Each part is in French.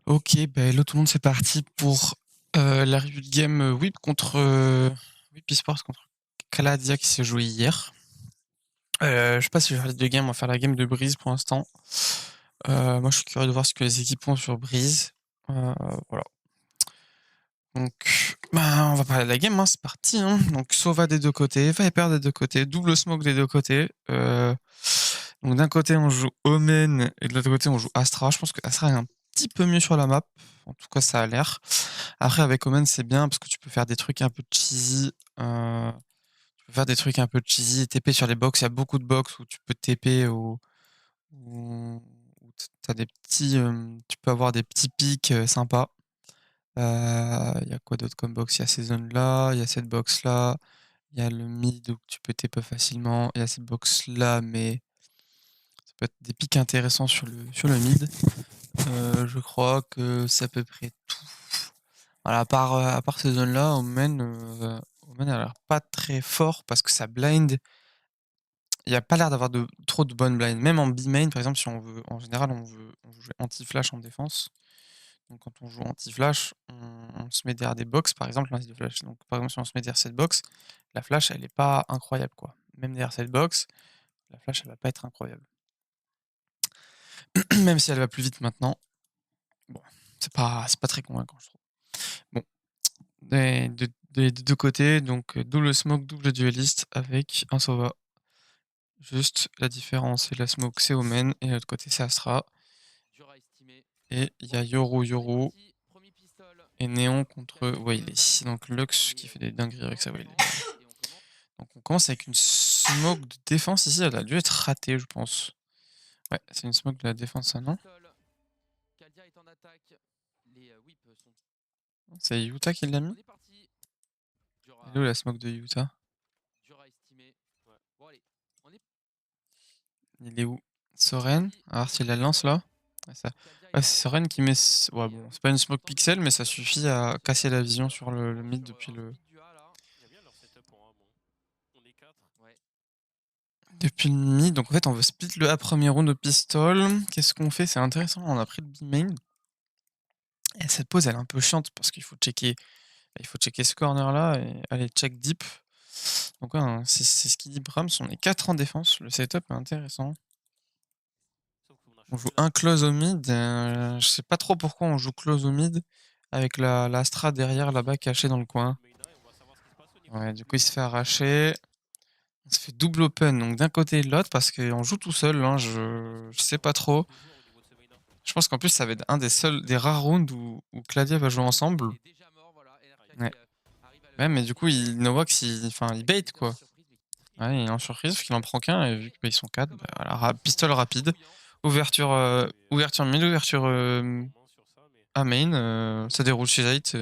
Ok, bah hello tout le monde, c'est parti pour la review de game Whip contre Whip Esports contre Caladia qui s'est joué hier. Je sais pas si je vais faire les deux games, on va faire la game de Breeze pour l'instant. Moi je suis curieux de voir ce que les équipes ont sur Breeze. Voilà. Donc, bah, on va parler de la game, hein, c'est parti. Hein. Donc Sova des deux côtés, Viper des deux côtés, double smoke des deux côtés. Donc d'un côté on joue Omen et de l'autre côté on joue Astra. Je pense que Astra est un petit peu mieux sur la map. En tout cas, ça a l'air. Après, avec Omen, c'est bien parce que tu peux faire des trucs un peu cheesy. Tu peux faire des trucs un peu cheesy, TP sur les box. Il y a beaucoup de box où tu peux TP où t'as des petits, tu peux avoir des petits pics sympas. Il y a quoi d'autre comme box? Il y a ces zones-là, il y a cette box-là, il y a le mid où tu peux TP facilement, il y a cette box-là, mais ça peut être des pics intéressants sur le mid. Je crois que c'est à peu près tout. Voilà, à part ces zones-là, Omen a l'air pas très fort parce que ça blind. Il n'y a pas l'air d'avoir trop de bonnes blinds. Même en B-main, par exemple, si on veut, en général, on veut jouer anti-flash en défense. Donc quand on joue anti-flash, on se met derrière des box, par exemple, l'anti-flash. Donc par exemple, si on se met derrière cette box, la flash, elle est pas incroyable, quoi. Même derrière cette box, la flash, elle va pas être incroyable. Même si elle va plus vite maintenant. Bon, c'est pas très convaincant, je trouve. Bon, des deux côtés, donc double smoke, double dueliste avec un Sova. Juste la différence, c'est la smoke, c'est Omen, et de l'autre côté, c'est Astra. Et il y a Yoru et Néon contre Wayley. Donc Lux qui fait des dingueries avec sa Wayley. Donc on commence avec une smoke de défense ici, elle a dû être ratée, je pense. Ouais, c'est une smoke de la défense, ça, non? C'est Yuta qui l'a mis? Elle est où la smoke de Yuta? Il est où? Soren? Alors s'il la lance là? Ouais, ouais, c'est Soren qui met. Ouais, bon, c'est pas une smoke pixel, mais ça suffit à casser la vision sur le mid depuis le. Depuis le mid. Donc en fait, on veut split le A premier round de pistol. Qu'est-ce qu'on fait? C'est intéressant. On a pris le B main. Et cette pause, elle est un peu chiante parce qu'il faut checker. Il faut checker ce corner là et aller check deep. Donc ouais, hein, c'est ce qu'il dit Brahms. On est 4 en défense. Le setup est intéressant. On joue un close au mid. Je sais pas trop pourquoi on joue close au mid avec la Astra derrière là-bas cachée dans le coin. Ouais, du coup il se fait arracher. On se fait double open, donc d'un côté et de l'autre, parce qu'on joue tout seul, hein, je sais pas trop. Je pense qu'en plus ça va être un des rares rounds où Cladia va jouer ensemble. Ouais. Ouais, mais du coup Nowax il bait quoi. Ouais, il est en surprise parce qu'il en prend qu'un et vu qu'ils sont 4, bah, voilà, pistol rapide. Ouverture mid, ouverture à main, ça déroule chez Zayt.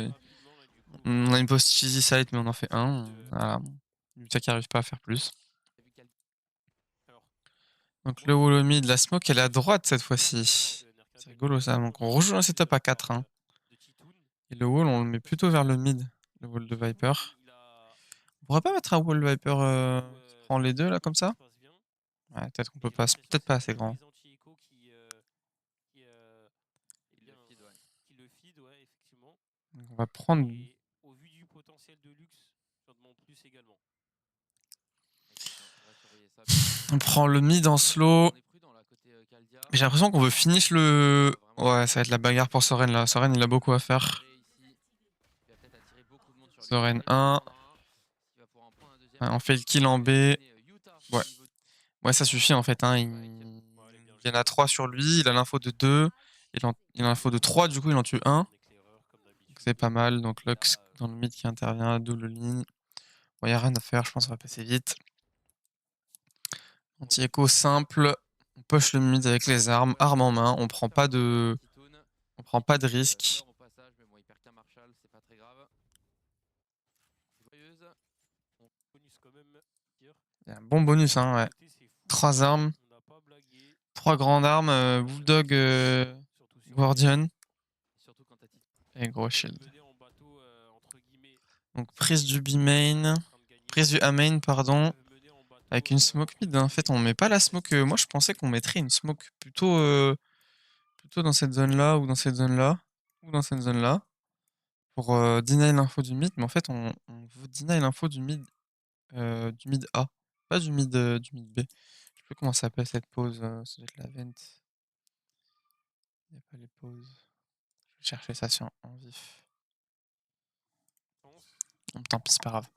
On a une post cheesy side mais on en fait un. Voilà. Utah qui arrive pas à faire plus. Donc le wall mid, la smoke elle est à droite cette fois-ci. C'est rigolo ça. Donc on rejoue un setup à 4. Hein. Et le wall on le met plutôt vers le mid, le wall de Viper. On pourrait pas mettre un wall Viper qui prend les deux là comme ça? Ouais, peut-être qu'on peut pas, c'est peut-être pas assez grand. Donc, on va prendre. On prend le mid en slow. J'ai l'impression qu'on veut finish le. Ouais, ça va être la bagarre pour Soren là. Soren il a beaucoup à faire. Soren 1. Ouais, on fait le kill en B. Ouais. Ouais, ça suffit en fait. Hein. Il y en a 3 sur lui. Il a l'info de 2. Il a l'info de 3. Du coup, il en tue 1. C'est pas mal. Donc Lux dans le mid qui intervient. Double ligne. Bon, il n'y a rien à faire. Je pense qu'on va passer vite. Anti-écho simple. On push le mid avec les armes. Arme en main. On prend pas de risque. Il y a un bon bonus, hein, ouais. 3 armes. 3 grandes armes. Bulldog, Guardian. Et gros shield. Donc prise du B main. Prise du A main, pardon. Avec une smoke mid. En fait, on met pas la smoke. Moi, je pensais qu'on mettrait une smoke plutôt dans cette zone-là ou dans cette zone-là. tout dans cette zone-là pour deny l'info du mid, mais en fait, on veut deny l'info du mid A, pas du mid B. Je sais plus comment ça s'appelle cette pause, ça doit être la vent. Il y a pas les pauses. Je vais chercher ça sur en vif. Bon, tant pis, c'est pas grave.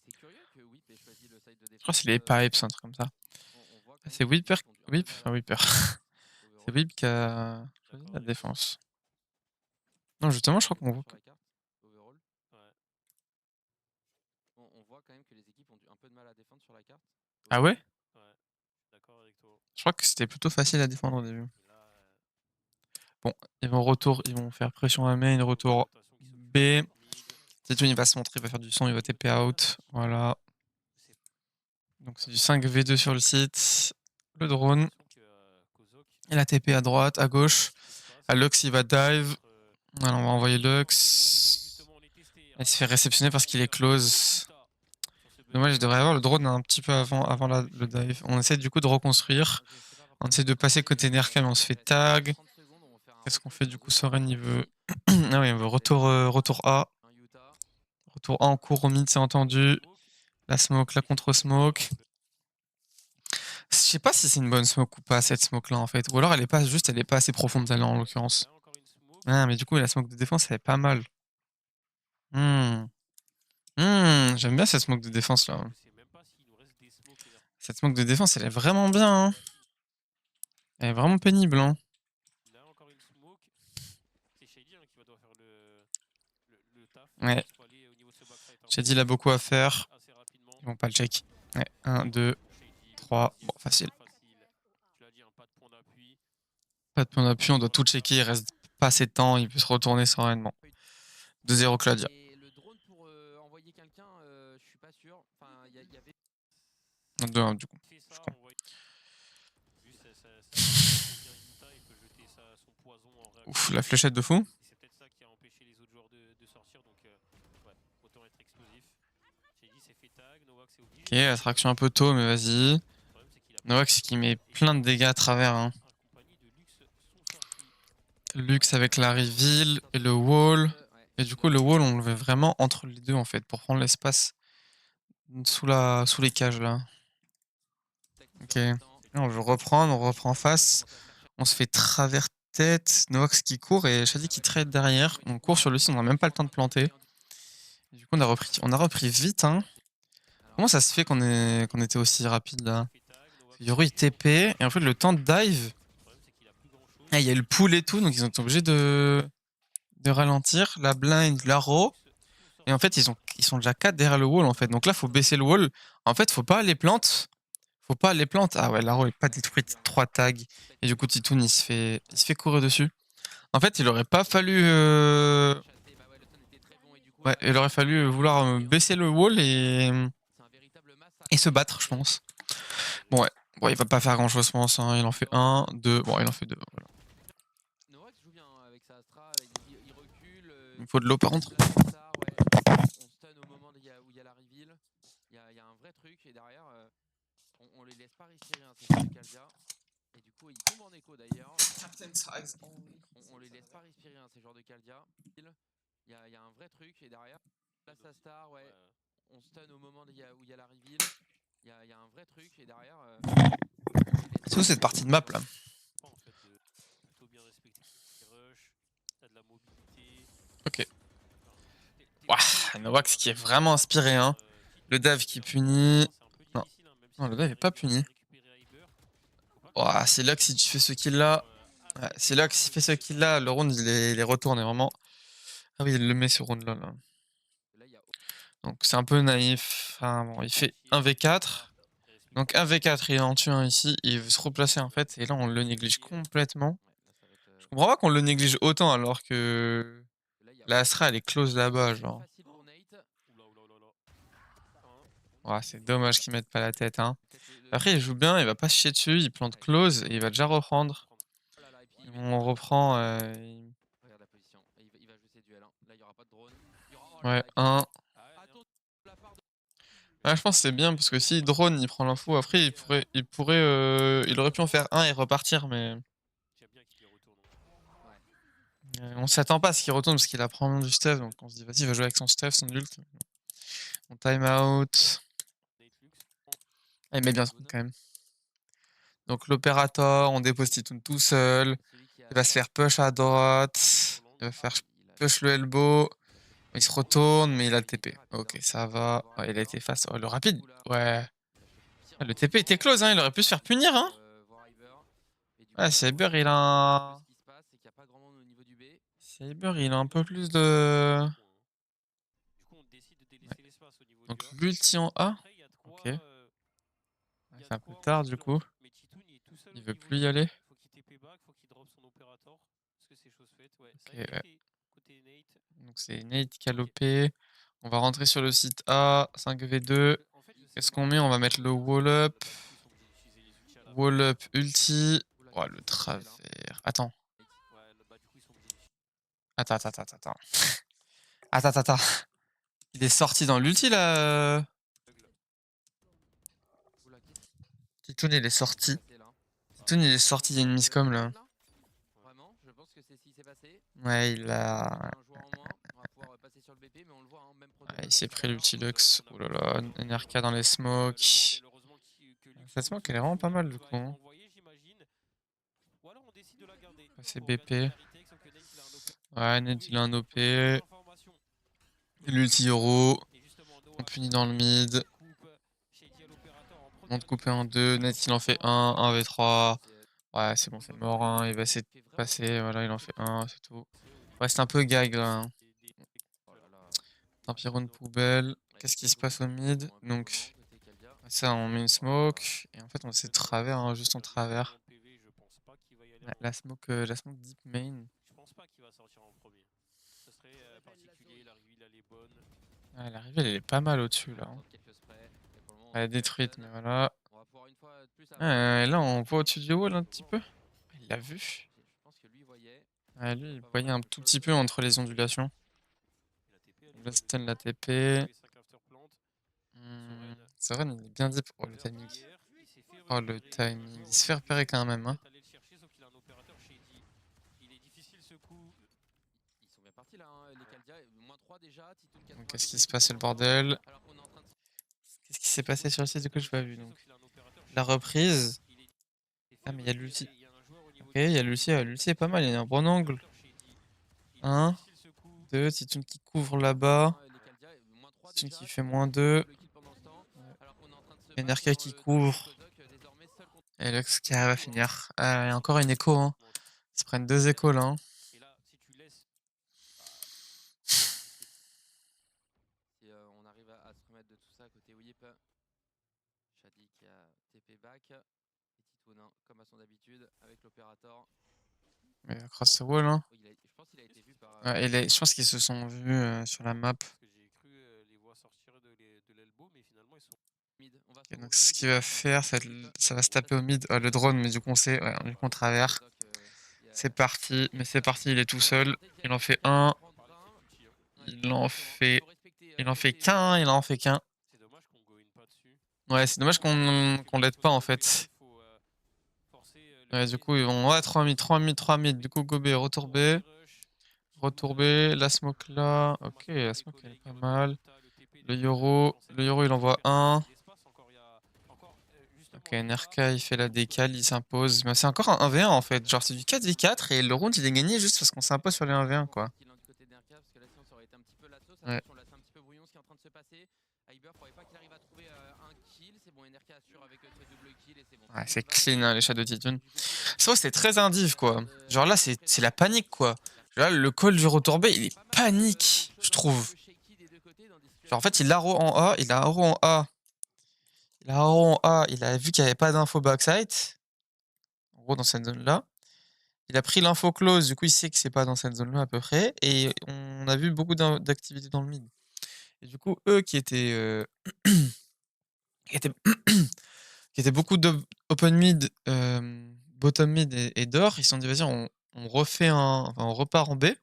C'est curieux que Whip ait choisi le side de défense. Je crois que c'est les pipes, un truc comme ça. On voit Ah, c'est Whipper, Whipper. C'est Whip Whip qui a choisi la défense. Non, justement, je crois qu'on voit. Sur la carte, overall. Ouais. On voit quand même que les équipes ont un peu de mal à défendre sur la carte. Ah ouais? Ouais, d'accord avec toi. Je crois que c'était plutôt facile à défendre au début. Et là, Bon, ils vont faire pression à main, retour B. Titoun il va se montrer, il va faire du son, il va TP out. Voilà. Donc c'est du 5v2 sur le site. Le drone. Et la TP à droite, à gauche. À Lux il va dive. Alors on va envoyer Lux. Il se fait réceptionner parce qu'il est close. Dommage, je devrais avoir le drone un petit peu avant le dive. On essaie du coup de reconstruire. On essaie de passer côté Nerka, mais on se fait tag. Qu'est-ce qu'on fait du coup? Soren il veut. Ah oui, il veut retour A. Retour A en cours au mid, c'est entendu. La smoke, la contre-smoke. Je sais pas si c'est une bonne smoke ou pas, cette smoke là en fait. Ou alors elle est pas assez profonde celle-là en l'occurrence. Ah, mais du coup la smoke de défense elle est pas mal. J'aime bien cette smoke de défense là. Cette smoke de défense elle est vraiment bien. Hein. Elle est vraiment pénible. Hein. Là, encore une smoke. C'est Shady qui va devoir faire le taf. Ouais. Shady il a beaucoup à faire. Ils vont pas le check. Ouais, 1, 2, 3. Bon, facile. Pas de point d'appui, on doit tout checker. Il reste pas assez de temps. Il peut se retourner sereinement. 2-0 Claudia. Et le drone pour envoyer quelqu'un, je suis pas sûr. Enfin, il y avait. 2-1 du coup. Ouf, la fléchette de fou. C'est peut-être ça qui a empêché les autres joueurs de sortir, donc ouais, autant être explosif. Shady s'est fait tag, Novax est obligé. Ok, attraction un peu tôt, mais vas-y. Novax qui met plein de dégâts à travers. Hein. Lux avec la reveal et le wall. Et du coup, le wall, on le veut vraiment entre les deux en fait, pour prendre l'espace sous les cages là. Ok. On veut reprendre, on reprend face. On se fait travers tête. Novax qui court et Shady qui trade derrière. On court sur le site, on n'a même pas le temps de planter. Et du coup, on a repris vite. Hein. Comment ça se fait qu'on était aussi rapide là? Yoru il TP et en fait le temps de dive. Ah, il y a le pool et tout, donc ils ont été obligés de ralentir. La blind, la raw. Et en fait, ils sont déjà 4 derrière le wall en fait. Donc là, faut baisser le wall. En fait, faut pas les plantes. Faut pas les plantes. Ah ouais, la raw est pas détruite. 3 tags. Et du coup, Titoun il se fait courir dessus. En fait, il aurait pas fallu. Ouais, il aurait fallu vouloir baisser le wall et se battre, je pense. Bon, ouais. Bon, il va pas faire grand chose, je pense. Hein. Il en fait 1, 2. Bon, il en fait 2. Voilà. Il faut de l'eau par contre. On stun au moment où il y a la reveal. Il y a un vrai truc et derrière, on les laisse pas respirer, hein, ces joueurs de Caldia. Et du coup, ils tombent en écho d'ailleurs. On les laisse pas respirer, hein, ces joueurs de Caldia. Il y a un vrai truc et derrière, là ça star, ouais. On stun au moment où il y a la reveal. Il y a un vrai truc et derrière. C'est où cette partie de map là? Ok. Ouah, Novax qui est vraiment inspiré, hein. Le dev qui punit. Non. Non, le dev est pas puni. Ouah, c'est là que si tu fais ce kill là. Ouais, c'est là que s'il fait ce kill là, le round il est retourné vraiment. Ah oui, il le met ce round là. Donc c'est un peu naïf. Enfin bon, il fait 1v4. Donc 1v4, il en tue un ici, il veut se replacer en fait, et là on le néglige complètement. Je comprends pas qu'on le néglige autant alors que la Astra elle est close là-bas, genre. Ouais, c'est dommage qu'ils mettent pas la tête, hein. Après il joue bien, il va pas se chier dessus, il plante close et il va déjà reprendre. On reprend. Regarde la position, il va jouer ses duels. Hein. Là il y aura pas de drone. Ouais, 1. Ouais, je pense que c'est bien parce que si drone il prend l'info, après il aurait pu en faire un et repartir, mais. On s'y attend pas à ce qu'il retourne parce qu'il a probablement du stuff, donc on se dit vas-y, il va jouer avec son stuff, son ult. On time out. Nate Lux. Ah, il met bien son quand même. Donc l'opérateur, on dépose Titoun tout seul. Il va se faire push à droite. Il va faire push le elbow. Il se retourne, mais il a le TP. Ok, ça va. Ouais, il a été face. Oh, le rapide. Ouais. Ah, le TP était close, hein. Il aurait pu se faire punir, hein. Ouais, Cyber, il a un... Cyber, il a un peu plus de... Du coup, on décide de délaisser l'espace au niveau Donc du A. l'ulti en A. Après, il y a de quoi, Ok. il y a C'est un de peu quoi tard, aussi du blanc. coup. Mais Titoun, il est tout seul Il au veut niveau plus y du A. aller. Faut qu'il TP back, faut qu'il drop son opérateur. Est-ce que c'est chose faite? Ouais, Ok, ça a été ouais. fait côté Nate. Donc c'est Nate qui a l'OP. On va rentrer sur le site A. 5v2. En fait, je sais Qu'est-ce pas qu'on met? On va mettre le wall up. bah, du coup, ils sont obligés d'utiliser les ultis à la fin. Wall up ulti. Oh, le travers. Attends. Ouais, bah, du coup, ils sont obligés d'utiliser. Attends. Attends. Il est sorti dans l'ulti là. Titoun il est sorti. Titoun il est sorti, il y a une miscom là. Vraiment, je pense que c'est ce qui s'est passé. Ouais, il a. Un joueur en moins, on va pouvoir passer sur le BP, mais on le voit, hein, même Ouais, il s'est pris l'ulti Là, Lux. qu'on a Oh là pas là, vu, NRK dans les smokes. heureusement que Lux Cette smoke elle est vraiment pas mal du coup. Hein. envoyé, j'imagine. Ou alors on décide de la garder. C'est Pour BP. regarder la retake, sauf que Nate, il a un OP. Ouais, Ned il a un OP. Oui, information. L'ulti euro. Et justement, On Noah punit dans le mid. coupe Shady à l'opérateur en On te première couper en ligne. deux. Net il en fait un. 1v3. Ouais, c'est bon, c'est mort. Hein. Il va essayer de passer. Voilà, il en fait un, c'est tout. Ouais, c'est un peu gag là. Hein. Tant pis, round poubelle. Qu'est-ce qui se passe au mid? Donc, ça, on met une smoke. Et en fait, on essaie de travers, hein, juste en travers. Ouais, la smoke deep main. Je pense pas qu'il va sortir en premier. Ce serait particulier, la reveal elle est bonne. Ouais, l'arrivée, elle est pas mal au-dessus là. Hein. Elle est détruite, mais voilà. Ouais, là, on voit au-dessus du wall un petit peu. Il l'a vu. Ouais, lui, il voyait un tout petit peu entre les ondulations. Là, stun la TP. Soren, il est bien deep. Oh, le timing. Oh, le timing. Il se fait repérer quand même. Hein. Donc, qu'est-ce qui se passe, le bordel? Qu'est-ce qui s'est passé sur le site? Du coup, je pas vu. Donc, la reprise. Ah, mais il y a l'ulti. Ok, il y a l'ulti. L'ulti est pas mal. Il y a un bon angle. 1, 2. Titoun qui couvre là-bas. Titoun qui fait -2. NRK qui couvre. Et Lux qui arrive à finir. Il y a encore une écho. Hein. Ils se prennent 2 échos là. Hein. Si on arrive à se remettre de tout ça côté Whip, Shadi qui a TP back, et Titoun comme à son habitude avec l'opérateur. Mais across the wall. Hein. Je pense qu'il a été vu par. Ouais, je pense qu'ils se sont vus sur la map. J'ai cru les voir sortir de l'elbow, mais finalement ils sont. Okay, donc ce qu'il va faire, ça va se taper au mid. Le drone, mais du coup on sait, ouais, du coup on travers. C'est parti, mais c'est parti, il est tout seul. Il en fait un. Il en fait qu'un, il en fait qu'un. C'est dommage qu'on go in pas dessus. Ouais, c'est dommage qu'on l'aide pas en fait. Ouais, du coup ils vont, ouais, 3 mid. Du coup go B, retour B. Retour B, la smoke là. Ok, la smoke elle est pas mal. Le Yoro il envoie un. Ok, NRK il fait la décale, il s'impose. Mais c'est encore un 1v1 en fait. Genre c'est du 4v4 et le round il est gagné juste parce qu'on s'impose sur les 1v1 quoi. Ouais. Ouais, c'est clean hein, les chats de Titoun. Ça c'est très indiv quoi. Genre là c'est la panique quoi. Là le call du retour B il est panique je trouve. Genre en fait il a arrow en A, il a arrow en A. Il a arrow en A, il a vu qu'il n'y avait pas d'info backside. En gros dans cette zone là. Il a pris l'info close, du coup il sait que c'est pas dans cette zone là à peu près. Et on a vu beaucoup d'activité dans le mid. Et du coup eux qui étaient... qui étaient beaucoup d'open mid, bottom mid et d'or, ils se sont dit vas-y on refait on repart en B. Et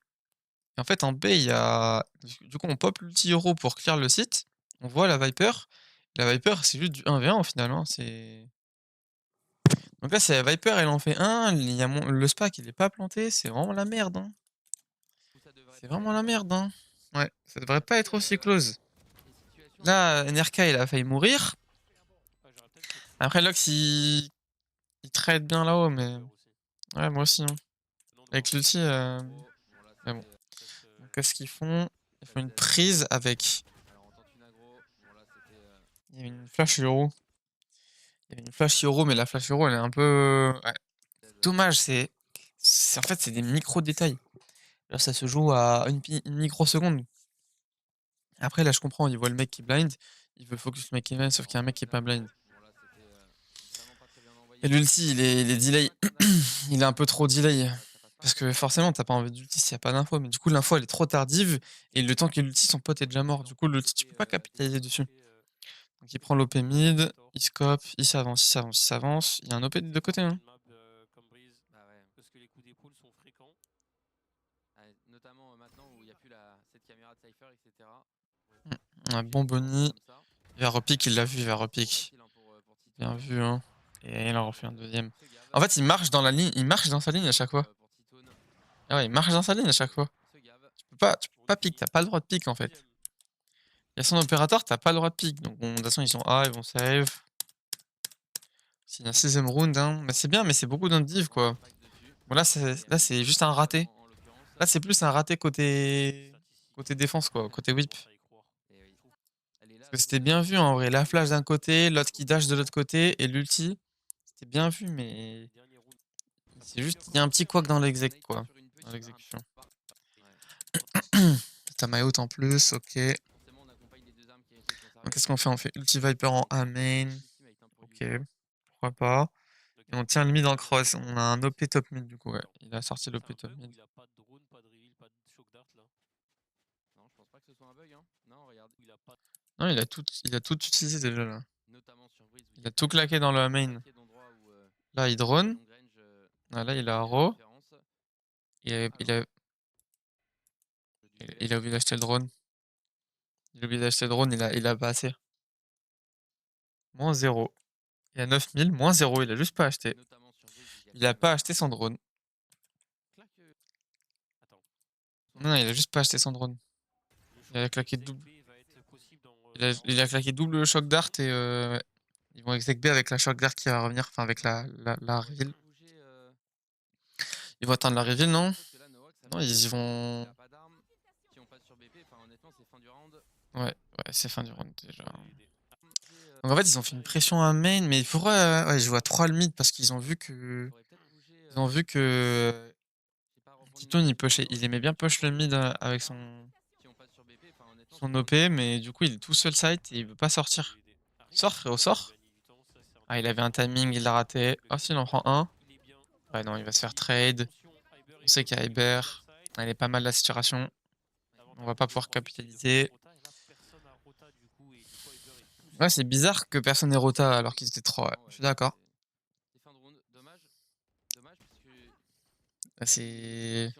en fait en B il y a... Du coup on pop l'ulti euro pour clear le site. On voit la Viper. La Viper c'est juste du 1v1 au final. Hein, c'est... Donc là c'est la Viper elle en fait un. Il y a le SPAC il est pas planté. C'est vraiment la merde. Hein. C'est vraiment la merde, hein. Ouais, ça devrait pas être aussi close. Les situations Là, NRK, il a failli mourir. Ouais, j'aurais peut-être fait Après, Lux, il trade bien là-haut, mais... peur aussi. Ouais, moi aussi, hein. Non, Avec non, l'ulti, Bon, là, mais bon. c'était reste, Donc, qu'est-ce qu'ils font? Ils font une Z. prise avec... Alors, on tente une aggro. Bon, là, c'était. Il y a une flash euro. Il y a une flash euro, mais la flash euro, elle est un peu... Ouais. Dommage, en fait, c'est des micro-détails. Là, ça se joue à une microseconde. Après, là, je comprends, il voit le mec qui blind, il veut focus le mec qui blind, sauf qu'il y a un mec qui est pas blind. Bon, là, c'était vraiment pas très bien envoyé. Et l'ulti, il est delay. Il est un peu trop delay. Parce que forcément, t'as pas envie d'ulti s'il y a pas d'info. Mais du coup, l'info, elle est trop tardive. Et le temps qu'il ulti, son pote est déjà mort. Du coup, l'ulti, tu peux pas capitaliser dessus. Donc, il prend l'OP mid, il scope, il s'avance, il s'avance, il s'avance. Il y a un OP des deux côtés, hein. Une map comme Breeze, Bah ouais. parce que les coups d'épaule sont fréquents. Ouais, notamment maintenant où il n'y a plus cette caméra de Cypher, etc. Un bon Bonnie. Comme ça. Il va repique, il l'a vu, il va repique. Facile, hein, pour Tito. Bien vu, hein. Et il en refait un deuxième. Ce Gav, En fait, il marche dans la ligne, il marche dans sa ligne à chaque fois. pour Titoun. Ah ouais, il marche dans sa ligne à chaque fois. Ce Gav. Tu peux pas pique, t'as pas le droit de pique en fait. Il y a son opérateur, t'as pas le droit de pique. Donc bon, de toute façon, ils sont A, ils vont save. C'est un 6ème round, hein. Mais c'est bien, mais c'est beaucoup d'indiv quoi. Bon, là, c'est juste un raté. Là, c'est plus un raté côté défense quoi, côté whip. Parce que c'était bien vu en vrai. La flash d'un côté, l'autre qui dash de l'autre côté et l'ulti. C'était bien vu, mais c'est juste, il y a un petit couac dans l'exec quoi. Dans l'exécution. T'as my out en plus, ok. Donc qu'est-ce qu'on fait? On fait ulti Viper en A main. Ok, pourquoi pas. Et on tient le mid en cross. On a un OP top mid du coup, ouais. Il a sorti l'OP top mid. Il a pas de drone, pas de reveal, pas de shock dart là. Non, je pense pas que ce soit un bug, hein. Non, regarde. Il a pas. Non, il a tout utilisé déjà là. Notamment sur Breeze. Il a tout claqué dans le main. Là, il drone. Ah, là, il a arrow. Il a oublié d'acheter le drone. Il a oublié d'acheter le drone, il a pas assez. Moins 0. Il a 9000, moins 0, il a juste pas acheté. Il a pas acheté son drone. Non, il a juste pas acheté son drone. Il a claqué double. Il a claqué double shock dart et ouais. Ils vont exec B avec la shock dart qui va revenir, enfin avec la reveal. Ils vont atteindre la reveal, non? Non, ils y vont... Ouais, c'est fin du round déjà. Donc en fait, ils ont fait une pression à main, mais pourquoi... Ouais, je vois 3 le mid parce qu'ils ont vu que... Ils ont vu que... Titoun, il aimait bien push le mid avec son OP, mais du coup, il est tout seul site et il veut pas sortir. Sors, frérot, sors. Ah, il avait un timing, il l'a raté. Oh, si, il en prend un. Ouais, non, il va se faire trade. On sait qu'il y a Hyber. Elle est pas mal la situation. On va pas pouvoir capitaliser. Ouais, c'est bizarre que personne n'ait rota alors qu'ils étaient 3. Ouais. Je suis d'accord. C'est...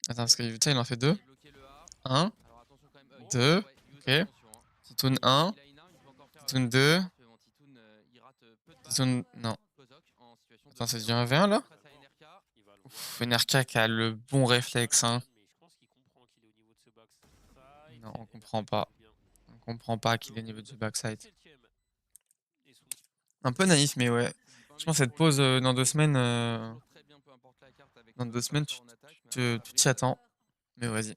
Attends, parce que Utah, il en fait 2. 1. 2. Ok. Titoun 1. Titoun 2. Titoun... Non. Attends, ça devient un V1 là? Ouf, NRK qui a le bon réflexe, hein. Non, on comprend pas. On comprend pas qu'il est au niveau du backside. Un peu naïf, mais ouais. Je pense que cette pause dans 2 semaines... Dans 2 semaines, tu t'y attends. Mais vas-y.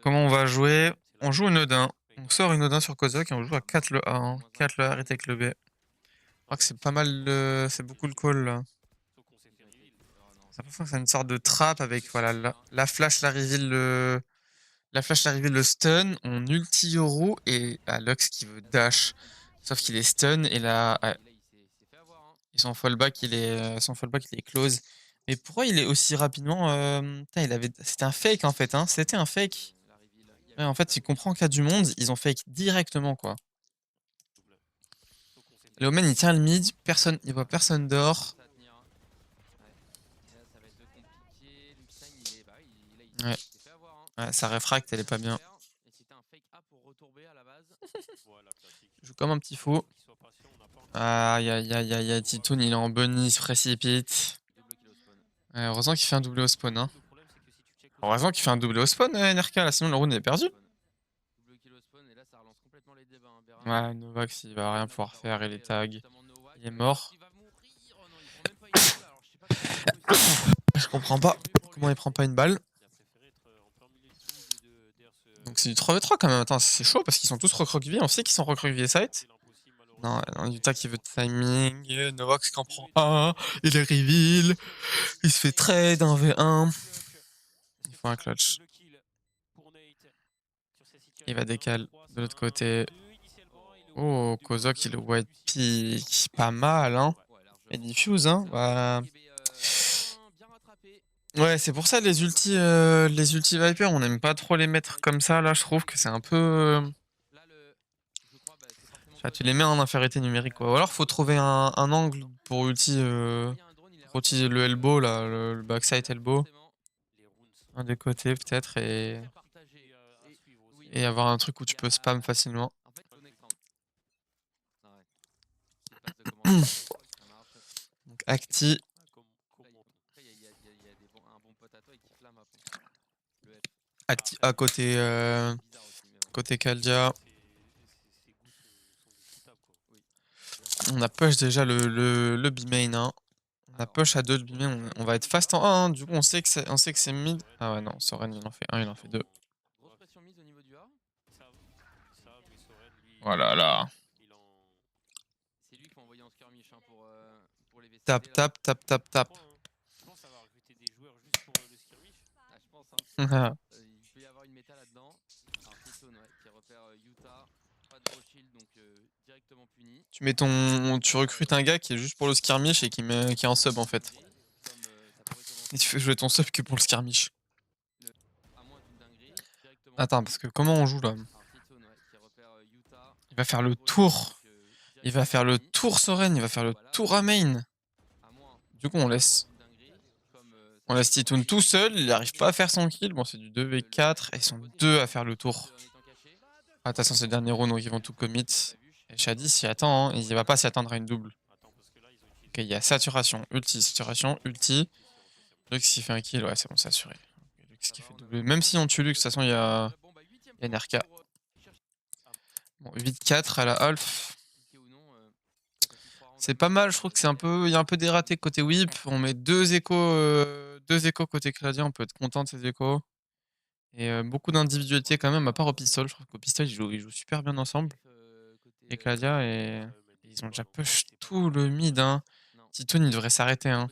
Comment on va jouer? On joue une Odin. On sort une Odin sur Kozok et on joue à 4 le A. 4 le A, retake le B. Je crois que c'est pas mal c'est beaucoup le call là. J'ai l'impression que c'est une sorte de trap avec voilà, la flash, la reveal, le stun. On ulti Yoru et Lux qui veut dash. Sauf qu'il est stun et là. Et son fallback, il est close. Mais pourquoi il est aussi rapidement. C'était un fake en fait, hein. C'était un fake. Ouais, en fait, il comprend qu'il y a du monde, ils ont fake directement quoi. Léomen il tient le mid, il voit personne dehors. Ouais. Ouais, sa réfract elle est pas bien. Je joue comme un petit fou. Aïe, aïe, aïe, aïe, aïe, Titoun, il est en bunny, il se précipite. Double kill au spawn. Ouais, heureusement qu'il fait un doublé au spawn, hein. Le problème, c'est que si tu check aussi Heureusement qu'il fait un doublé au spawn, NRK, là, sinon le round est perdu. Double kill au spawn et là ça relance complètement les débats. Hein, Bérin. Ouais, Novax, il va rien pouvoir faire, il est tag. Notamment Nowak, Il est mort. qui va mourir. Oh non, il prend même pas une balle. Alors je sais pas comment c'est possible. Je comprends pas comment il prend pas une balle. il a préféré être en plein milieu de speed et d'ailleurs se Donc c'est du 3v3 quand même. Attends, c'est chaud parce qu'ils sont tous recroquevillés. On sait qu'ils sont recroquevillés site. l'impossible Non, malheureusement. non, Utah qui veut de timing. Novax qui en prend un. Il est reveal. Il se fait trade 1v1. Il faut un clutch. Il va décaler de l'autre côté. Oh, Kozok, il est white pick. Pas mal, hein. Et diffuse, hein. Bah. Ouais, c'est pour ça les ulti Viper, on n'aime pas trop les mettre comme ça. Là, je trouve que c'est un peu. Enfin, tu les mets en infériorité numérique, quoi. Ou alors, faut trouver un angle pour ulti le elbow, là, le backside elbow. Un des côtés, peut-être, et avoir un truc où tu peux spam facilement. Donc, Acti. Acti à côté, côté Kaldia. On a push déjà le B-main, hein. On a push à 2 le B-main, on va être fast en 1, hein. Du coup on sait que c'est mid. Ah ouais non, Soren il en fait 1, il en fait 2. Grosse pression mise au niveau du A. Voilà là. C'est lui qu'il faut envoyer en skirmish hein, pour les VCD. Tap, tap, tap, tap, tap. Je pense avoir recruté des joueurs juste pour le skirmish. Ah, je pense. Hein. Il peut y avoir une méta là-dedans. Alors Titoun, ouais, qui repère Utah. Pas de gros shield, donc directement puni. Tu recrutes un gars qui est juste pour le skirmish et qui est en sub en fait. Et tu fais jouer ton sub que pour le skirmish. Attends, parce que comment on joue là? Il va faire le tour. Il va faire le tour Soren, il va faire le tour à main. Du coup, on laisse Titoun tout seul, il n'arrive pas à faire son kill. Bon, c'est du 2v4 et ils sont 2 à faire le tour. Attention, c'est le dernier round, donc ils vont tout commit. Et Shadi s'y attend, hein. Il va pas s'y attendre à une double. Ok, il y a saturation, ulti. Lux qui fait un kill, ouais, c'est bon, c'est assuré. Lux qui fait double. Même si on tue Lux, de toute façon, il y a NRK. Bon, 8-4 à la half. C'est pas mal, je trouve que il y a un peu dératé côté whip. On met 2 échos côté Claudia, on peut être content de ces échos. Et beaucoup d'individualité quand même, à part au pistol. Je trouve qu'au pistol, ils jouent super bien ensemble. Et Claudia, et ils ont déjà push tout le mid. Hein. Titoun, il devrait s'arrêter. Hein.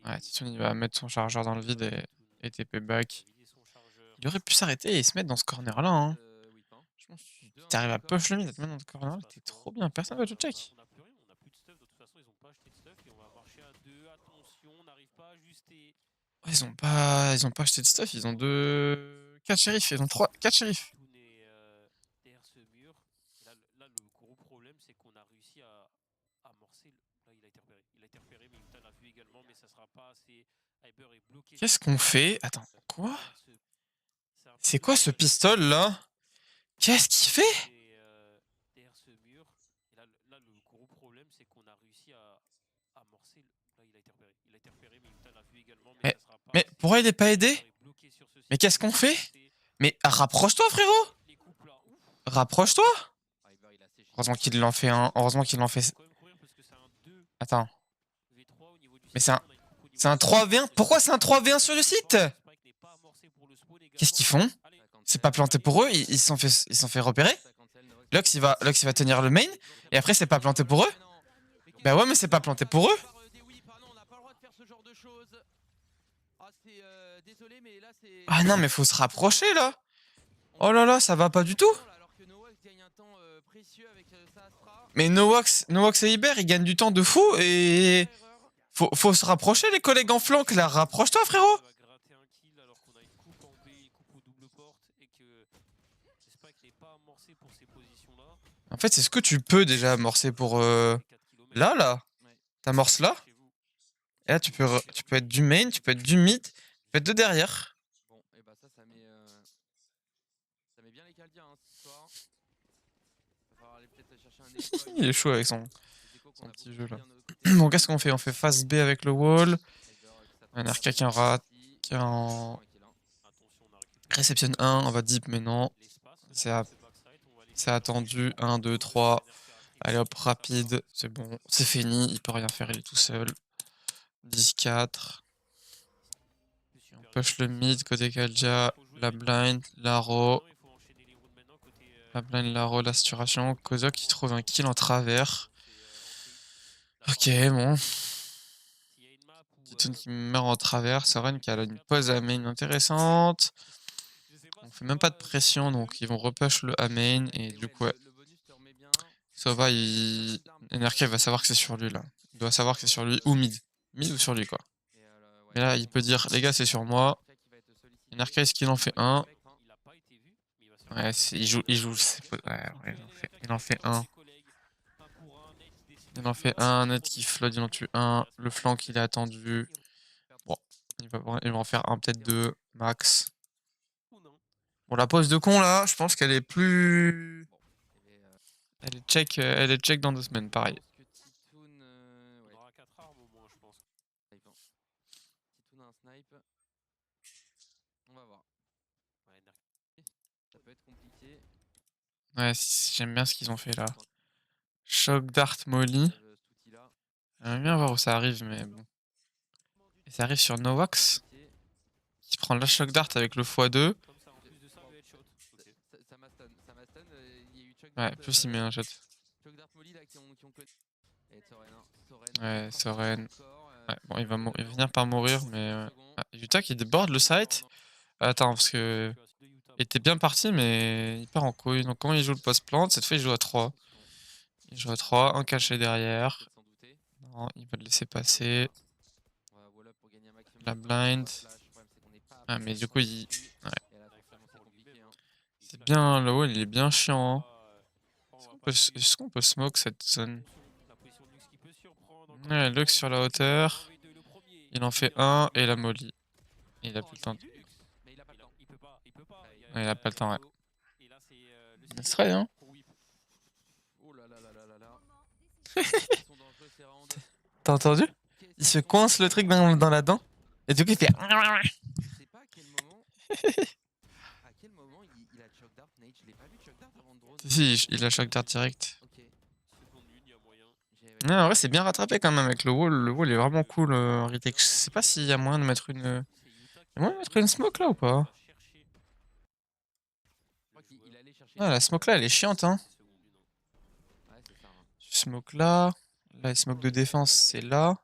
Ouais, Titoun, il va mettre son chargeur dans le vide et TP back. Il aurait pu s'arrêter et se mettre dans ce corner-là. Hein. Je pense que si t'arrives à push le mid et te mettre dans ce corner-là, t'es trop bien. Personne va te check. On a plus rien, on a plus de stuff. De toute façon, ils ont pas acheté de stuff et on va marcher à 2. Attention, on n'arrive pas à ajuster. Ils ont pas acheté de stuff, ils ont 4 shérifs, ils ont 4 shérifs. Derrière ce mur, là, le gros problème, c'est qu'on a réussi à amorcer. Là, il a été repéré. Il a été repéré, mais Utah l'a vu également, mais ça sera pas assez. Hyper est bloqué. Qu'est-ce qu'on fait? Attends, quoi? C'est quoi ce pistol là? Qu'est-ce qu'il fait? Derrière ce mur, et là, le gros problème, c'est qu'on a réussi à amorcer. Là, il a été repéré. Il a été repéré, mais Utah l'a vu également, mais ça sera pas. Mais pourquoi il est pas aidé? Mais qu'est-ce qu'on fait? Mais rapproche-toi, frérot! Rapproche-toi! Heureusement qu'il l'en fait un. Heureusement qu'il l'en fait. Attends. Mais c'est un 3v1. Pourquoi c'est un 3v1 sur le site? Qu'est-ce qu'ils font? C'est pas planté pour eux, ils se sont fait repérer. Lux il va tenir le main. Et après, c'est pas planté pour eux. Bah ouais, mais c'est pas planté pour eux. Ah non, mais faut se rapprocher là. Oh là là, ça va pas du tout. Mais Nowax et Iber, ils gagnent du temps de fou et faut se rapprocher les collègues en flanc là. Rapproche-toi, frérot. En fait, c'est ce que tu peux déjà amorcer pour là. T'amorces là. Et là, tu peux être du main, tu peux être du mid, tu peux être de derrière. Bon, et bah ça met bien les Caldiens hein, cette histoire. Il va falloir Il est chaud avec son petit jeu là. Bon, qu'est-ce qu'on fait? On fait face B avec le wall. Un RK qui en réceptionne 1, on va deep mais non. C'est attendu. 1, 2, 3. Allez hop, rapide. C'est bon, c'est fini. Il peut rien faire, il est tout seul. 10-4. On push le mid côté Kalja. La blind, l'aro. La blind, l'aro, la saturation. Kozok qui trouve un kill en travers. Ok, bon. Titoun qui meurt en travers. Soren qui a une pause à main intéressante. On fait même pas de pression, donc ils vont repush le A main. Et du coup, ouais. Sova, NRK va savoir que c'est sur lui là. Il doit savoir que c'est sur lui ou mid. Mid ou sur lui quoi. Mais là, il peut dire, les gars, c'est sur moi. NRK, est-ce qu'il en fait un? Ouais, il joue. Ouais, il en fait un. Il en fait un, net qui flood, il en tue un. Le flank, il est attendu. Bon, il va en faire un, peut-être deux, max. Bon, la pause de con là, je pense qu'elle est plus. Elle est check dans 2 semaines, pareil. On aura 4 armes au moins, je pense. Titoun a un snipe. On va voir. Ça peut être compliqué. Ouais, j'aime bien ce qu'ils ont fait là. Shock Dart Molly. J'aimerais bien voir où ça arrive, mais bon. Et ça arrive sur Novax, qui prend la Shock Dart avec le x2. Ouais, plus il met un shot. Ouais, Soren. Ouais, bon, il va finir par mourir, mais... Ah, Utah qui déborde le site. Attends, parce que... Il était bien parti, mais il part en couille. Donc comment il joue le post-plant? Cette fois, il joue à 3. Il joue à 3, un caché derrière. Non, il va le laisser passer. La blind. Ah, mais du coup, il... Ouais. C'est bien, le wall, il est bien chiant. Est-ce qu'on peut smoke cette zone? Ouais, Lux sur la hauteur. Il en fait un et la molly. Il a plus le temps. Ouais, il a pas le temps, ouais. Il se hein. T'as entendu? Il se coince le truc dans la dent. Et du coup, il fait. Je sais pas à quel moment. À quel moment il a choc dart, Nate? Je l'ai pas vu choc dart avant de drone. Si, il a choc dart direct. Non, en vrai, c'est bien rattrapé quand même avec le wall. Le wall est vraiment cool, retake. Je sais pas s'il y a moyen de mettre une. Il y a moyen de mettre une smoke là ou pas? Ah, la smoke là, elle est chiante, hein. Smoke là. Là, les smoke de défense, c'est là.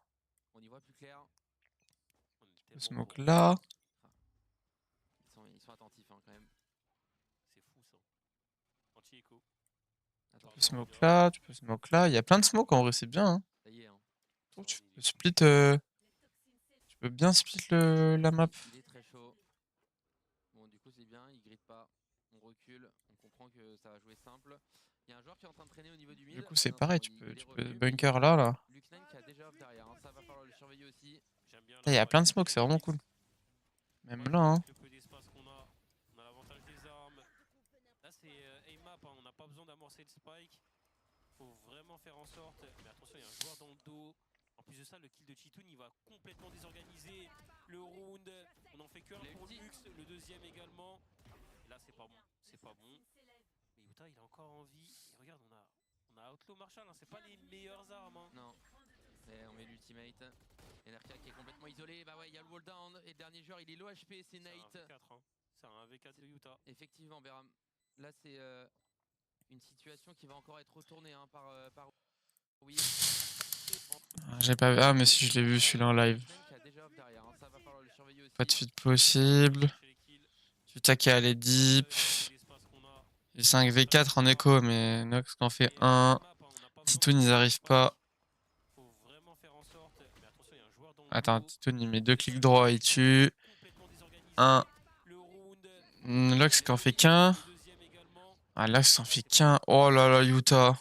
Smoke là. Ils sont attentifs hein, quand même. C'est fou ça. Anti-écho. Tu peux smoke là, tu peux smoke là. Il y a plein de smoke en vrai, c'est bien. Hein. Ça y est. Hein. Tu peux split. Tu peux bien split la map. Il est très chaud. Bon, du coup, c'est bien. Il grite pas. On recule. On comprend que ça va jouer simple. Il y a un joueur qui est en train de traîner au niveau du mid. Du coup, c'est pareil. Tu peux bunker là. Luke9 qui a déjà off derrière. Hein. Ça va falloir le surveiller aussi. Là, il y a plein de smoke, c'est vraiment cool. Même là, hein. On a l'avantage des armes. Là, c'est aim-up, hein. On n'a pas besoin d'amorcer le spike. Faut vraiment faire en sorte. Mais attention, il y a un joueur dans le dos. En plus de ça, le kill de Titoun, il va complètement désorganiser le round. On en fait qu'un pour Lux, le deuxième également. Et là, c'est pas bon. C'est pas bon. Mais Utah, il a encore envie. Et regarde, on a Outlaw Marshall. Hein. C'est pas les meilleures armes. Hein. Non. Et on met l'ultimate. NRK qui est complètement isolé. Bah ouais, il y a le wall down. Et le dernier joueur, il est low HP, c'est Nate. C'est un V4, hein. C'est un V4 de Utah. Effectivement, Beram. Là, c'est une situation qui va encore être retournée hein, par... Oui. J'ai pas vu. Ah, mais si, je l'ai vu, celui-là en live. Pas de feed possible. Utah qui est allé deep. Il 5v4 en écho, mais Nox en fait un. Titoun, ils arrivent pas. Attends, Titoun, il met 2 clics droits, il tue. 1. Lux qui en fait qu'un. Ah, Lux en fait qu'un. Oh là là, Utah.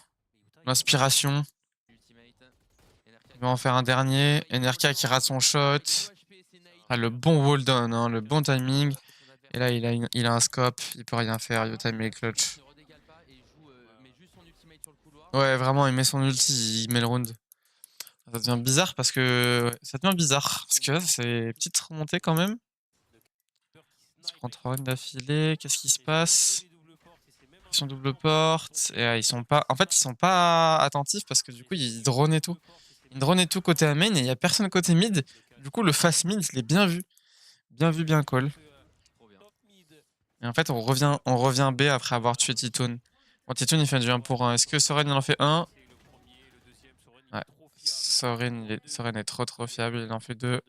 L'inspiration. Il va en faire un dernier. NRK qui rate son shot. Ah, le bon wall down, hein, le bon timing. Et là, il a un scope. Il peut rien faire. Utah met clutch. juste son ultimate sur le couloir. Ouais, vraiment, il met son ulti, il met le round. Ça devient bizarre parce que... ouais, ça devient bizarre. Parce que là, c'est petite remontée quand même. Il se prend 3 rounds d'affilée. Qu'est-ce qui se passe? Ils sont double porte. Et ils sont pas... En fait, ils sont pas attentifs parce que du coup, ils drone et tout. Ils drone et tout côté A main et il y a personne côté mid. Du coup, le fast mid, je l'ai bien vu. Bien vu, bien call. Trop bien. Et en fait, on revient B après avoir tué Titoun. Bon, Titoun, il fait du 1 pour 1. Est-ce que Soren, il en fait 1? Ouais. Soren est trop fiable. Il en fait 2.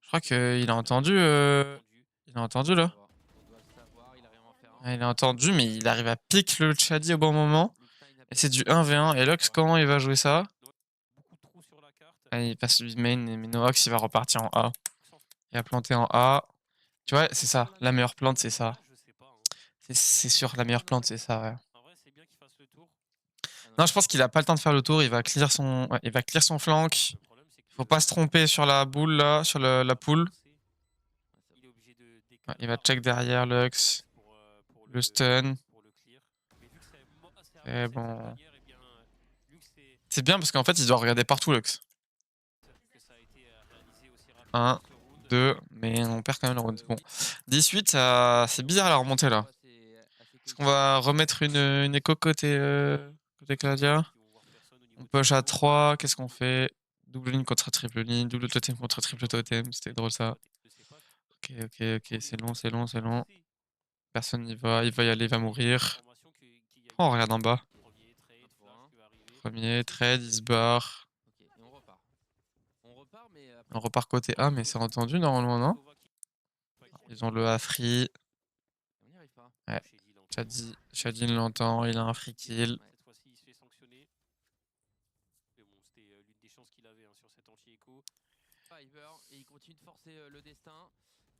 Je crois qu'il a entendu... Il a entendu, là. On doit le savoir, il arrive à en faire un. Ouais, il a entendu, mais il arrive à pique le Chadi au bon moment. Et c'est du 1v1. Et Lux, comment il va jouer ça? Il passe lui main et Minox, il va repartir en A. Il va planter en A. Tu vois, c'est ça. La meilleure plante, c'est ça. C'est sûr, la meilleure plante, c'est ça, ouais. Non, je pense qu'il a pas le temps de faire le tour. Il va clear son, ouais, il va clear son flank. Faut pas se tromper sur la boule, là, sur la poule. Ouais, il va check derrière Lux. Le stun. Et bon. C'est bien parce qu'en fait, il doit regarder partout, Lux. 1, 2, mais on perd quand même le round. Bon. 18, c'est bizarre la remontée là. Est-ce qu'on va remettre une écho côté Claudia? On push à 3, qu'est-ce qu'on fait? Double ligne contre triple ligne, double totem contre triple totem, c'était drôle ça. Ok, c'est long. Personne n'y va, il va y aller, il va mourir. Oh, on regarde en bas. Premier, trade, il se barre. Ok, et on repart. On repart, mais On repart côté A, mais c'est entendu normalement, non? Ils ont le A free. on n'y arrive pas. Ouais. Shadi l'entend, il a un free kill. Cette fois-ci, il se fait sanctionner. Mais bon, c'était l'une des chances qu'il avait sur cet anti-écho. Iber, et il continue de forcer le destin.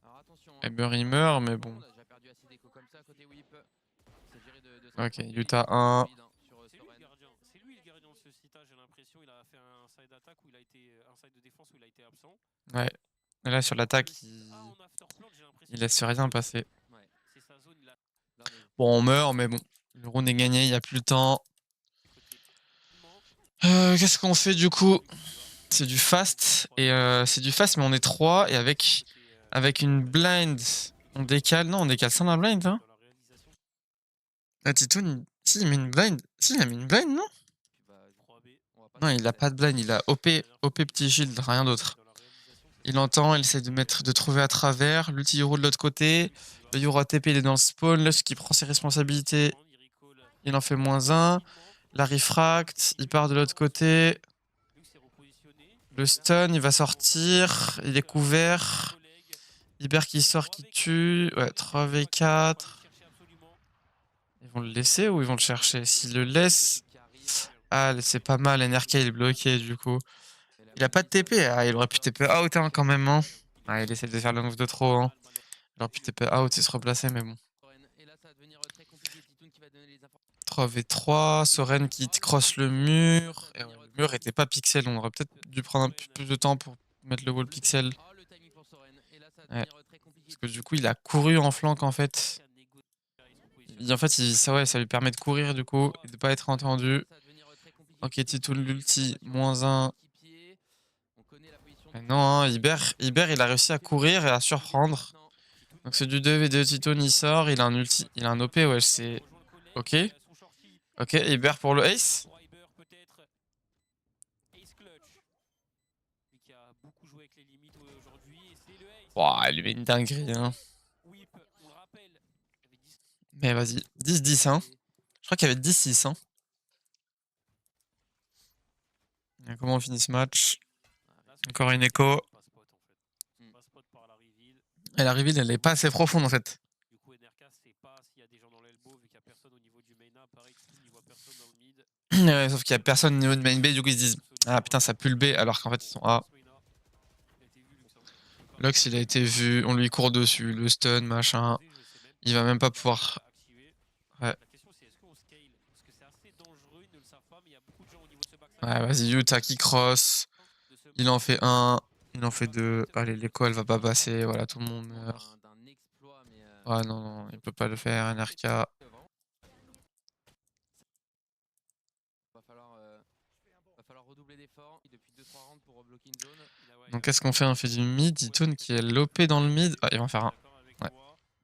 Alors attention. Eber il meurt, mais bon. On a déjà perdu assez d'écho comme ça côté Whip. Il s'agirait de Ok, s'accrocher. Utah 1. C'est lui le gardien. C'est lui le gardien de ce site, j'ai l'impression. Il a fait un side attack où il a été. Un side de défense où il a été absent. Ouais. Et là, sur l'attaque, il laisse rien passer. Ouais. C'est sa zone, il a. Bon, on meurt, mais bon. Le round est gagné, il n'y a plus le temps. Qu'est-ce qu'on fait du coup? C'est du fast. Et c'est du fast, mais on est 3. Et avec une blind, on décale. Non, on décale sans la blind. Hein. Ah, Titoun, si, il met une blind. Si, il a mis une blind, non? Non, il a pas de blind. Il a OP petit shield, rien d'autre. Il entend, il essaie de trouver à travers. L'ulti Euro de l'autre côté. Le Euro ATP, il est dans le spawn. Lux qui prend ses responsabilités. Il en fait -1. La refract, il part de l'autre côté. Le stun, il va sortir. Il est couvert. Iber qui sort, qui tue. Ouais, 3v4. Ils vont le laisser ou ils vont le chercher? S'ils le laissent... Ah, c'est pas mal. NRK, il est bloqué du coup. Il a pas de TP. Ah, il aurait pu TP out hein, quand même. Hein. Ah, il essaie de faire le move de trop. Hein. Il aurait pu TP out et se replacer, mais bon. 3v3, Soren qui cross le mur. Et ouais, le mur était pas pixel, on aurait peut-être dû prendre un peu plus de temps pour mettre le wall pixel. Ouais. Parce que du coup, il a couru en flanc en fait. En fait, ça lui permet de courir du coup et de pas être entendu. Ok, Titoun l'ulti, -1. Mais non, hein, Iber, il a réussi à courir et à surprendre. Donc c'est du 2v2, Titoun il sort, il a un ulti, il a un OP, ouais, c'est... Ok. Ok, Iber pour le ace. Ouah, il lui met une dinguerie, hein. Mais vas-y, 10-10, hein. Je crois qu'il y avait 10-6, hein. Comment on finit ce match? Encore une écho. Et la reveal, elle est pas assez profonde en fait. Ouais, sauf qu'il y a personne au niveau de main B, du coup ils se disent ah putain ça pue le B alors qu'en fait ils sont A. Lux il a été vu, on lui court dessus, le stun machin. Il va même pas pouvoir. Ouais. Ouais, vas-y, Utah qui cross. Il en fait 1, il en fait 2. Allez, l'écho elle va pas passer, voilà, tout le monde meurt. Ah non, il peut pas le faire, NRK. Va falloir redoubler d'efforts depuis 2-3 rounds pour bloquer une zone. Donc qu'est-ce qu'on fait? On fait du mid, Titoun qui est l'OP dans le mid. Ah, il va en faire un. Ouais.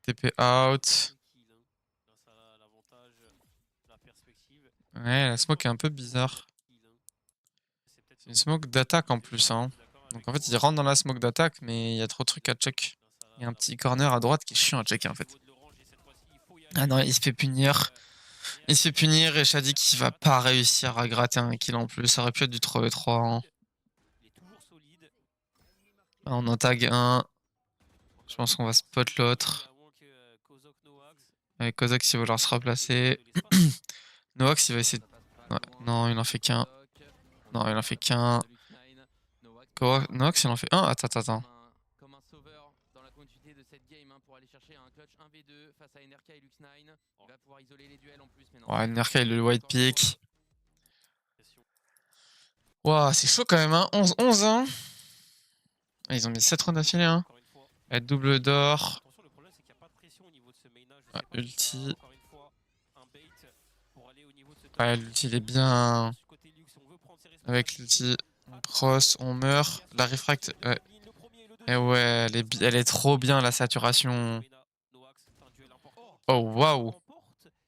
TP out. Ouais, la smoke est un peu bizarre. C'est une smoke d'attaque en plus, hein. Donc en fait, il rentre dans la smoke d'attaque, mais il y a trop de trucs à check. Il y a un petit corner à droite qui est chiant à checker en fait. Ah non, il se fait punir. Il se fait punir et Shadi qui va pas réussir à gratter un kill en plus. Ça aurait pu être du 3v3. Hein. Ah, on en tag un. Je pense qu'on va spot l'autre. Avec Kozak qui va vouloir se replacer. Noax il va essayer de... Ouais, non, il en fait qu'un. Non, il en fait qu'un. Noax il en fait un. Attends. Comme un sauveur dans la continuité de cette game pour aller chercher un clutch 1v2 face à NRK et Lux9. Il va pouvoir isoler les duels en plus. Ouais, NRK il a le white pick. Waouh, c'est chaud quand même, hein. 11-11, hein. Ils ont mis 7 rounds d'affilée, hein. Et double d'or. Ouais, ulti. Ouais, l'ulti il est bien. Avec l'ulti, on cross, on meurt. La refract, ouais. Et ouais, elle est trop bien la saturation. Oh waouh.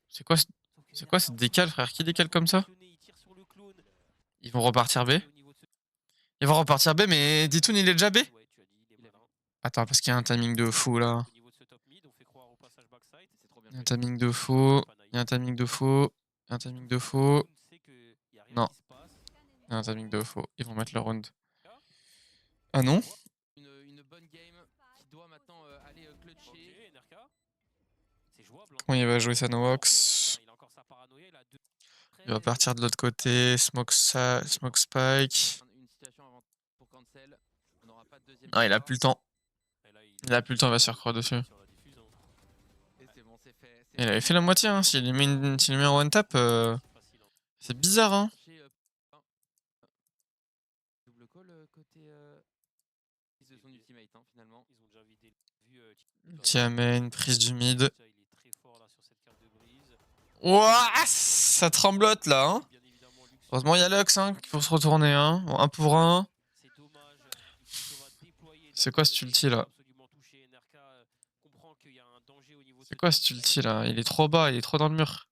C'est quoi cette décale, frère? Qui décale comme ça? Ils vont repartir B. Ils vont repartir B, mais Ditoun il est déjà B? Attends, parce qu'il y a un timing de fou là. Il y a un timing de fou. Il y a un timing de fou. Il y a un timing de fou. Non. Il y a un timing de fou. Ils vont mettre le round. Ah non? Une bonne game qui doit maintenant aller clutcher. Comment il va jouer sa Noax? Il va partir de l'autre côté. Smoke spike. Ah, il a plus le temps. Il a plus le temps, il va se faire croire dessus. Il avait fait la moitié, hein. S'il lui met un one tap, c'est bizarre, hein. Double call côté de son ultimate finalement. Ulti prise du mid. Ouah, ça tremblote là, hein. Heureusement, il y a Lux hein, pour se retourner, hein. Bon, 1 pour 1. C'est quoi cet ulti là? C'est quoi cet ulti là? Il est trop bas, il est trop dans le mur.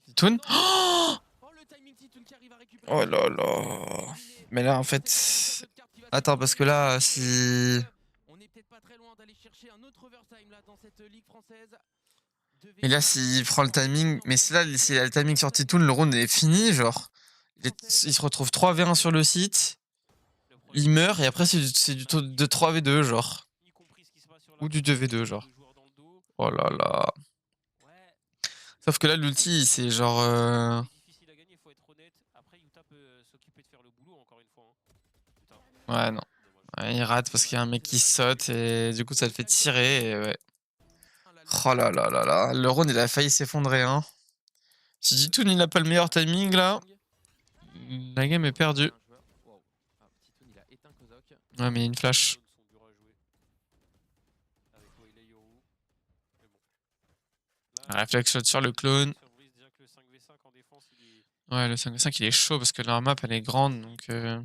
Titoun? Oh là là. Mais là en fait... Attends, parce que là, si... On est peut-être pas très loin d'aller chercher un autre overtime là dans cette ligue française. Et là, s'il prend le timing... Mais si là, s'il a le timing sur Titoun, le round est fini, genre. Il se retrouve 3v1 sur le site. Il meurt, et après, c'est du taux de 3v2, genre. Ou du 2v2, genre. Oh là là. Sauf que là, l'ulti, c'est genre... Ouais, non. Ouais, il rate parce qu'il y a un mec qui saute, et du coup, ça le fait tirer, et ouais. Oh là là là là. Le round, il a failli s'effondrer, hein. Si Titoun, il a pas le meilleur timing, là... La game est perdue. Ouais, mais il y a une flash. Un réflexe shot sur le clone. Ouais, le 5v5 il est chaud parce que leur map elle est grande donc. Je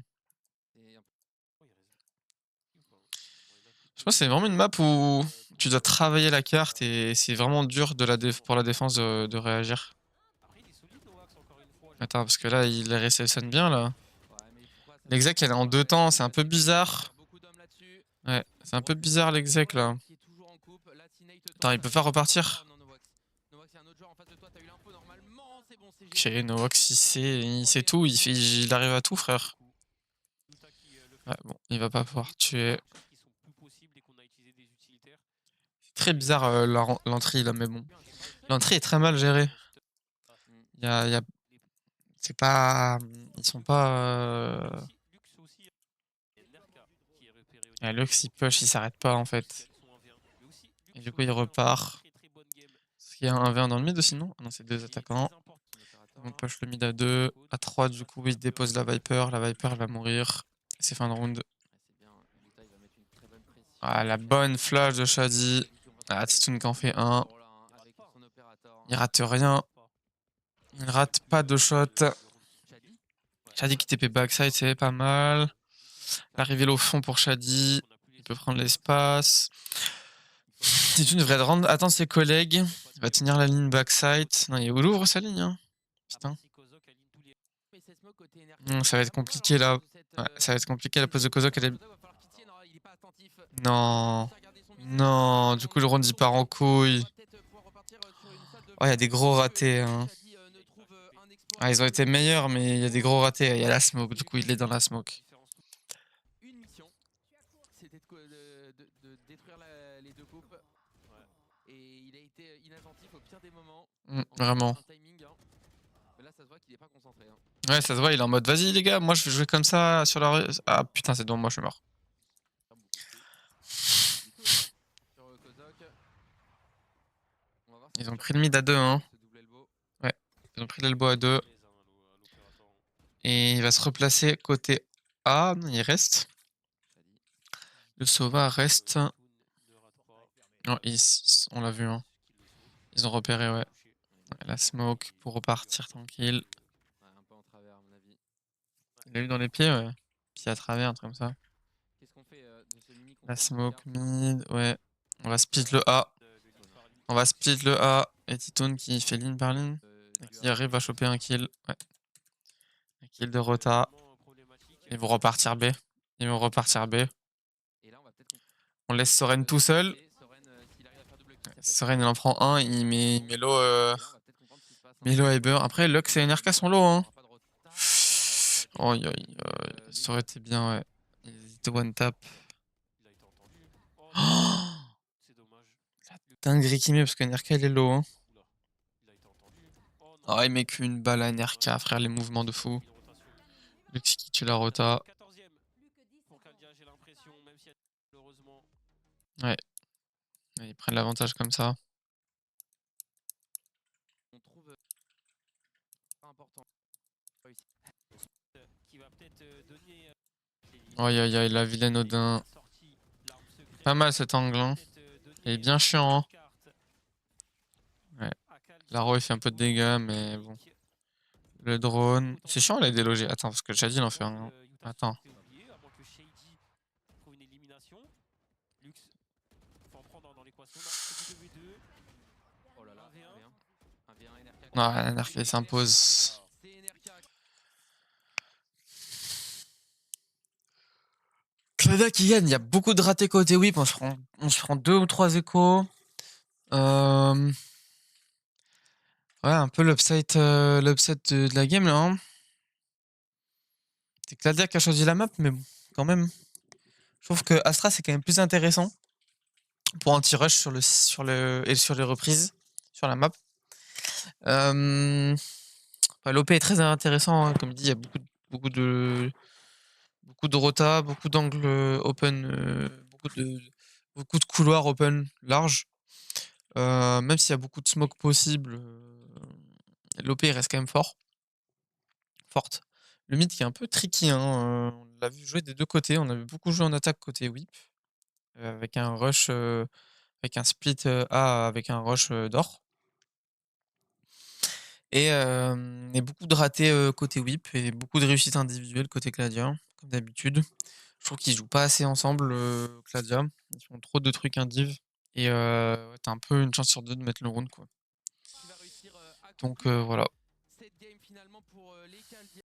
pense que c'est vraiment une map où tu dois travailler la carte et c'est vraiment dur pour la défense de réagir. Attends, parce que là il réceptionne bien là. L'exec elle est en 2 temps, c'est un peu bizarre. Ouais, c'est un peu bizarre l'exec là. Attends, il peut pas repartir. Ok, Noax il sait tout, il arrive à tout frère. Ouais, bon, il va pas pouvoir tuer. C'est très bizarre l'entrée là, mais bon. L'entrée est très mal gérée. C'est pas... Ils sont pas... Lux il push, il s'arrête pas en fait. Et du coup il repart. Est-ce qu'il y a un 1v1 dans le mid aussi non? Non, c'est 2 attaquants. On push le mid à 2. À 3 du coup il dépose la Viper. La Viper elle va mourir. C'est fin de round. Ah, la bonne flash de Shadi. Ah, Titoun qui en fait un. Il rate rien. Il rate pas de shot. Shadi qui TP backside, c'est pas mal. L'arrivée au fond pour Shadi. Il peut prendre l'espace. Titoun devrait rendre. Attends ses collègues. Il va tenir la ligne backside. Non, il ouvre sa ligne. Hein. Putain. Ça va être compliqué là. Ouais, ça va être compliqué la pose de Kozok. Elle est... Non. Non, du coup le round il part en couille. Oh, il y a des gros ratés. Hein. Ah, ils ont été meilleurs, mais il y a des gros ratés. Il y a la smoke, du coup il est dans la smoke. Une mission, c'était de détruire les deux coupes. Et il a été inattentif au pire des moments. Vraiment. Un timing, hein. Mais là ça se voit qu'il est pas concentré. Hein. Ouais, ça se voit, il est en mode vas-y les gars, moi je vais jouer comme ça sur la... Ah putain, c'est dommage, moi je suis mort. Ils ont pris le mid à 2, hein. Ouais, ils ont pris l'elbow à 2. Et il va se replacer côté A. Non, il reste. Le Sova reste. Non, on l'a vu, hein. Ils ont repéré, ouais. La smoke pour repartir tranquille. Il l'a eu dans les pieds, ouais. Pied à travers, un truc comme ça. La smoke mid, ouais. On va split le A. On va split le A. Et Titoun qui fait ligne par ligne. Et qui arrive à choper un kill. Ouais. Un kill de Rota. Ils vont repartir B. Ils vont repartir B. On laisse Soren tout seul. Soren il en prend un. Il met Melo Eber. Après, Lux et NRK sont low. Hein. Oh, ça aurait été bien, ouais. Il hésite one tap. Oh, la dinguerie qu'il met parce que NRK il est low. Hein. Oh, il met qu'une balle à NRK, frère, les mouvements de fou. Lux qui tue la Rota. Ouais. Ils prennent l'avantage comme ça. Aïe aïe aïe, la vilaine Odin. Pas mal cet angle. Hein. Il est bien chiant. Hein. Ouais. Laro il fait un peu de dégâts, mais bon. Le drone. C'est chiant, elle est délogée. Attends, parce que Shadi il en fait un. Attends. Non, NRK s'impose. Clada qui gagne, il y a beaucoup de ratés côté whip, on se prend 2 ou 3 échos. Ouais, un peu l'upset de la game là. Hein. C'est Cladia qui a choisi la map, mais bon, quand même. Je trouve que Astra c'est quand même plus intéressant pour anti-rush sur les reprises sur la map. L'OP est très intéressant, hein. Comme dit, il y a beaucoup de rota, beaucoup d'angles open, beaucoup de couloirs open large. Même s'il y a beaucoup de smoke possible, l'OP reste quand même forte. Le mid qui est un peu tricky, hein, on l'a vu jouer des deux côtés, on avait beaucoup joué en attaque côté whip, avec un rush, avec un split A avec un rush d'or. Et beaucoup de ratés côté whip et beaucoup de réussites individuelles côté Cladia, comme d'habitude. Je trouve qu'ils jouent pas assez ensemble, Cladia. Ils font trop de trucs indiv. Et t'as un peu une chance sur deux de mettre le round, quoi. Donc voilà.